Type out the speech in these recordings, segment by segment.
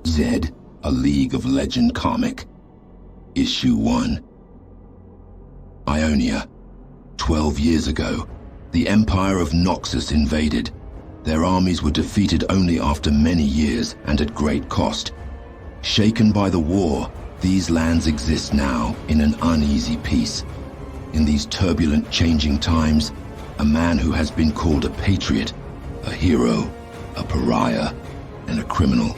Zed, a League of Legend comic. Issue 1. Ionia. 12 years ago, the Empire of Noxus invaded. Their armies were defeated only after many years and at great cost. Shaken by the war, these lands exist now in an uneasy peace. In these turbulent, changing times, a man who has been called a patriot, a hero, a pariah, and a criminal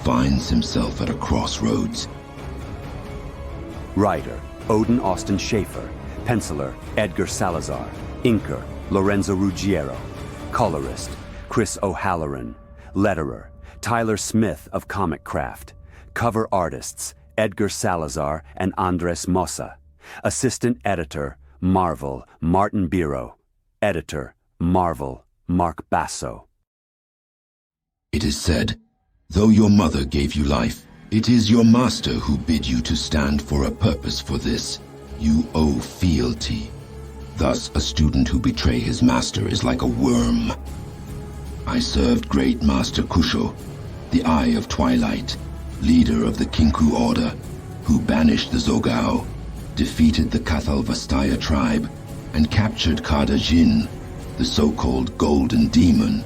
finds himself at a crossroads. Writer, Odin Austin Schaefer. Penciler, Edgar Salazar. Inker, Lorenzo Ruggiero. Colorist, Chris O'Halloran. Letterer, Tyler Smith of Comic Craft. Cover artists, Edgar Salazar and Andres Mossa. Assistant editor, Marvel, Martin Biro. Editor, Marvel, Mark Basso. It is said, though your mother gave you life, it is your master who bid you to stand for a purpose. For this, you owe fealty. Thus, a student who betray his master is like a worm. I served Great Master Kusho, the Eye of Twilight, leader of the Kinku Order, who banished the Zogao, defeated the Cathalvastaya tribe, and captured Kada Jin, the so-called Golden Demon.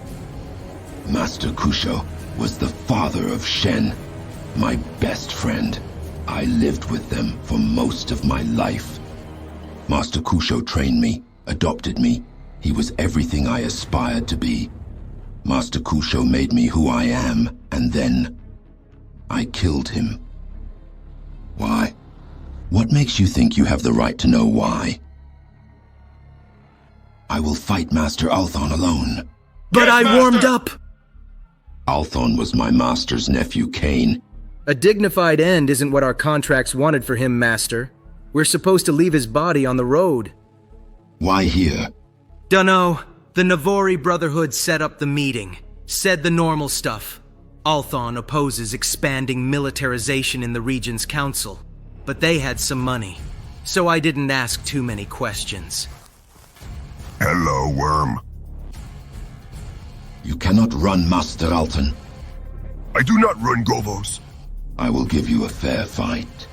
Master Kusho was the father of Shen, my best friend. I lived with them for most of my life. Master Kusho trained me, adopted me. He was everything I aspired to be. Master Kusho made me who I am, and then I killed him. Why? What makes you think you have the right to know why? I will fight Master Althon alone. But Yes, I warmed Master! up! Althon was my master's nephew, Cain. A dignified end isn't what our contracts wanted for him, Master. We're supposed to leave his body on the road. Why here? Dunno. The Navori Brotherhood set up the meeting. Said the normal stuff. Althon opposes expanding militarization in the region's council. But they had some money. So I didn't ask too many questions. Hello, worm. You cannot run Master Alton. I do not run Govos, I will give you a fair fight.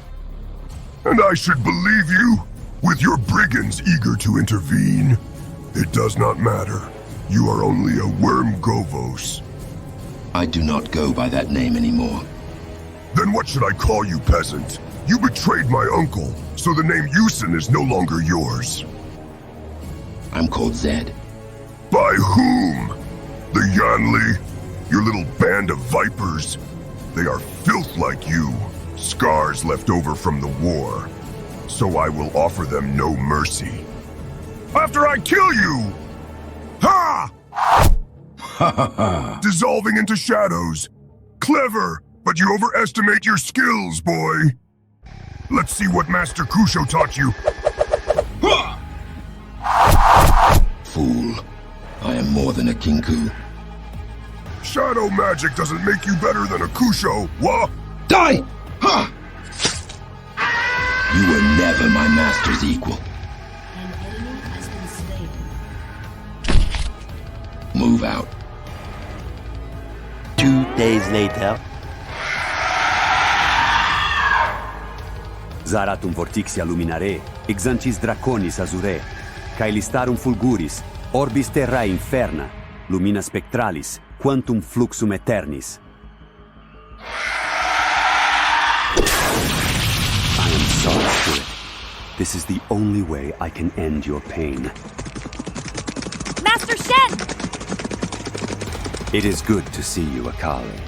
and I should believe you, with your brigands eager to intervene. It does not matter. You are only a worm Govos. I do not go by that name anymore. Then what should I call you, peasant? You betrayed my uncle, so the name Yusin is no longer yours. I'm called Zed. By whom? The Yanli? Your little band of vipers? They are filth like you, scars left over from the war. So I will offer them no mercy. After I kill you! Ha! Ha ha ha! Dissolving into shadows. Clever, but you overestimate your skills, boy. Let's see what Master Kusho taught you. Fool. I am more than a Kinku. Shadow magic doesn't make you better than a Kusho, wha? Die! Ha! You were never my master's equal. An enemy has been slain. Move out. 2 days later. Zaratum vortixia luminare, exancis draconis azure, caelistarum fulguris, orbis terrae inferna, lumina spectralis, quantum fluxum aeternis. I am sorry, Spirit. This is the only way I can end your pain. Master Shen! It is good to see you, Akali.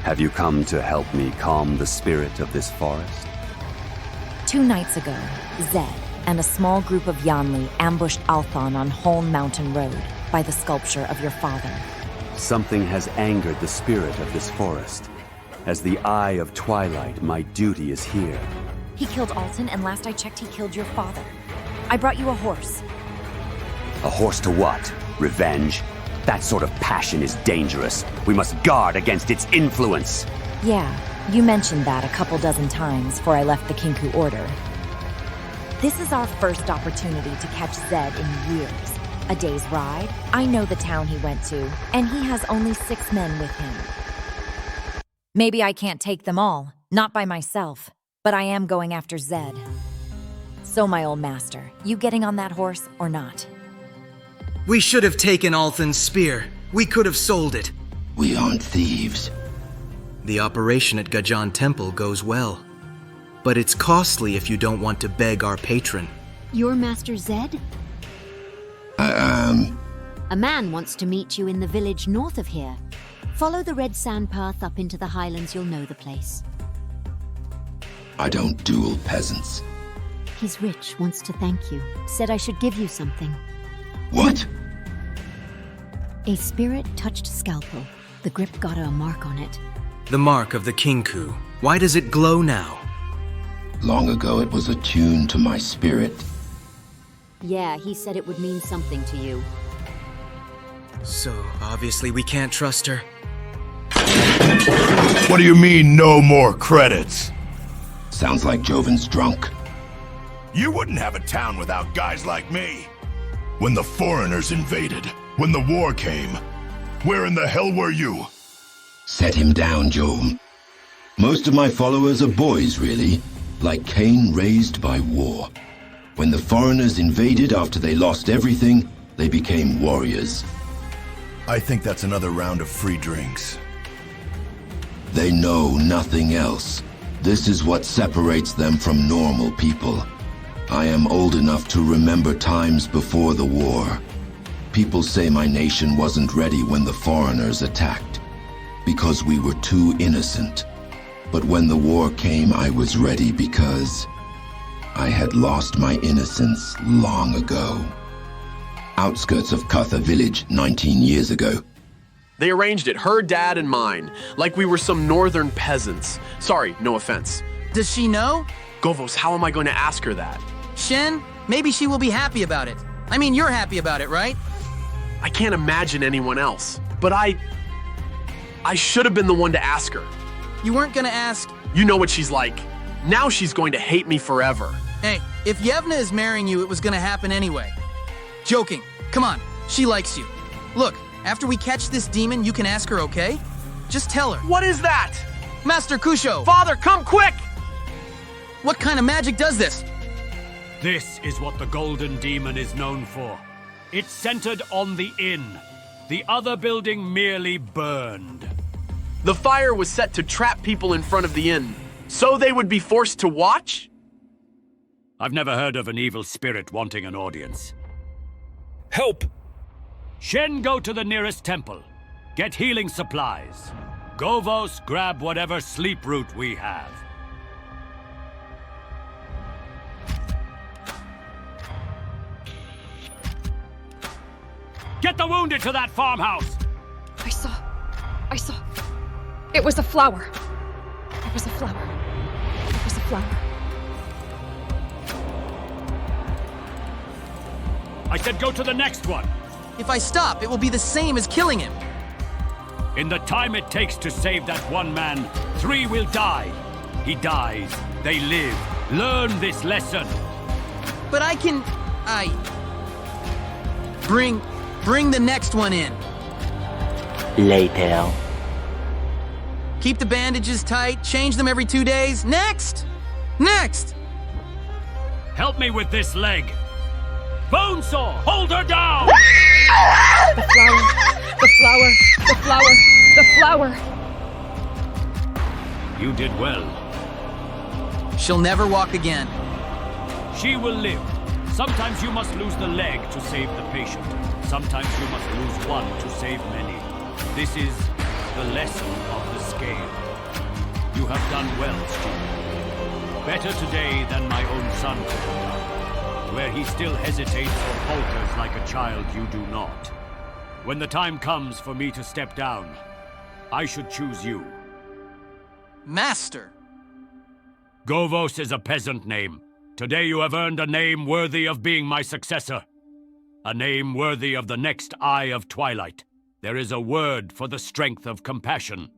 Have you come to help me calm the spirit of this forest? 2 nights ago, Zed and a small group of Yanli ambushed Althon on Holm Mountain Road by the sculpture of your father. Something has angered the spirit of this forest. As the Eye of Twilight, my duty is here. He killed Alton, and last I checked, he killed your father. I brought you a horse. A horse to what? Revenge? That sort of passion is dangerous. We must guard against its influence. Yeah, you mentioned that a couple dozen times before I left the Kinku Order. This is our first opportunity to catch Zed in years. A day's ride. I know the town he went to, and he has only 6 men with him. Maybe I can't take them all, not by myself, but I am going after Zed. So, my old master, you getting on that horse or not? We should have taken Althan's spear. We could have sold it. We aren't thieves. The operation at Gajan Temple goes well. But it's costly if you don't want to beg our patron. Your Master Zed? A man wants to meet you in the village north of here. Follow the red sand path up into the highlands, you'll know the place. I don't duel peasants. He's rich, wants to thank you. Said I should give you something. What? A spirit-touched scalpel. The grip got a mark on it. The mark of the Kinku. Why does it glow now? Long ago it was attuned to my spirit. Yeah, he said it would mean something to you. So, obviously we can't trust her. What do you mean, no more credits? Sounds like Joven's drunk. You wouldn't have a town without guys like me. When the foreigners invaded, when the war came, where in the hell were you? Set him down, Joven. Most of my followers are boys, really. Like Cain raised by war. When the foreigners invaded after they lost everything, they became warriors. I think that's another round of free drinks. They know nothing else. This is what separates them from normal people. I am old enough to remember times before the war. People say my nation wasn't ready when the foreigners attacked, because we were too innocent. But when the war came, I was ready because I had lost my innocence long ago. Outskirts of Kutha village 19 years ago. They arranged it, her dad and mine, like we were some northern peasants. Sorry, no offense. Does she know? Govos, how am I going to ask her that? Shen, maybe she will be happy about it. I mean, you're happy about it, right? I can't imagine anyone else, but I should have been the one to ask her. You weren't gonna ask. You know what she's like. Now she's going to hate me forever. Hey, if Yevna is marrying you, it was gonna happen anyway. Joking. Come on, she likes you. Look, after we catch this demon, you can ask her, okay? Just tell her. What is that? Master Kusho! Father, come quick! What kind of magic does this? This is what the Golden Demon is known for. It's centered on the inn. The other building merely burned. The fire was set to trap people in front of the inn, so they would be forced to watch? I've never heard of an evil spirit wanting an audience. Help! Shen, go to the nearest temple. Get healing supplies. Govos, grab whatever sleep root we have. Get the wounded to that farmhouse! I saw. It was a flower. It was a flower. It was a flower. I said go to the next one! If I stop, it will be the same as killing him. In the time it takes to save that one man, 3 will die. He dies, they live. Learn this lesson. But I can... Bring the next one in. Later. Keep the bandages tight, change them every 2 days. Next! Next! Help me with this leg. Bonesaw, hold her down! The flower. The flower. The flower. The flower. You did well. She'll never walk again. She will live. Sometimes you must lose the leg to save the patient. Sometimes you must lose one to save many. This is the lesson of the scale. You have done well, student. Better today than my own son could have done. Where he still hesitates or falters like a child, you do not. When the time comes for me to step down, I should choose you. Master! Govos is a peasant name. Today you have earned a name worthy of being my successor. A name worthy of the next Eye of Twilight. There is a word for the strength of compassion.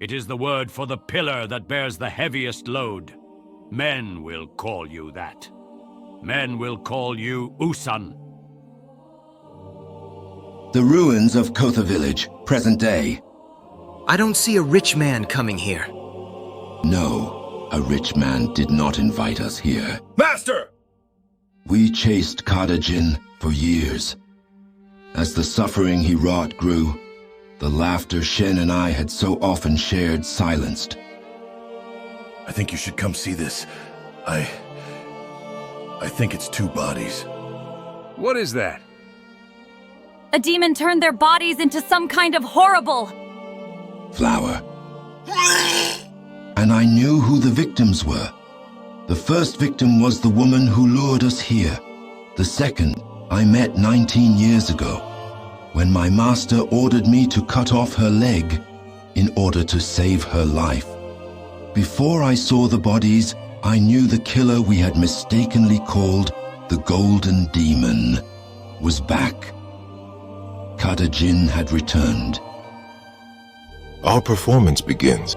It is the word for the pillar that bears the heaviest load. Men will call you that. Men will call you Usan. The ruins of Kotha village, present day. I don't see a rich man coming here. No, a rich man did not invite us here. Master! We chased Kadajin for years. As the suffering he wrought grew, the laughter Shen and I had so often shared silenced. I think you should come see this. I think it's 2 bodies. What is that? A demon turned their bodies into some kind of horrible... Flower. And I knew who the victims were. The first victim was the woman who lured us here. The second I met 19 years ago, when my master ordered me to cut off her leg in order to save her life. Before I saw the bodies, I knew the killer we had mistakenly called the Golden Demon was back. Kadajin had returned. Our performance begins.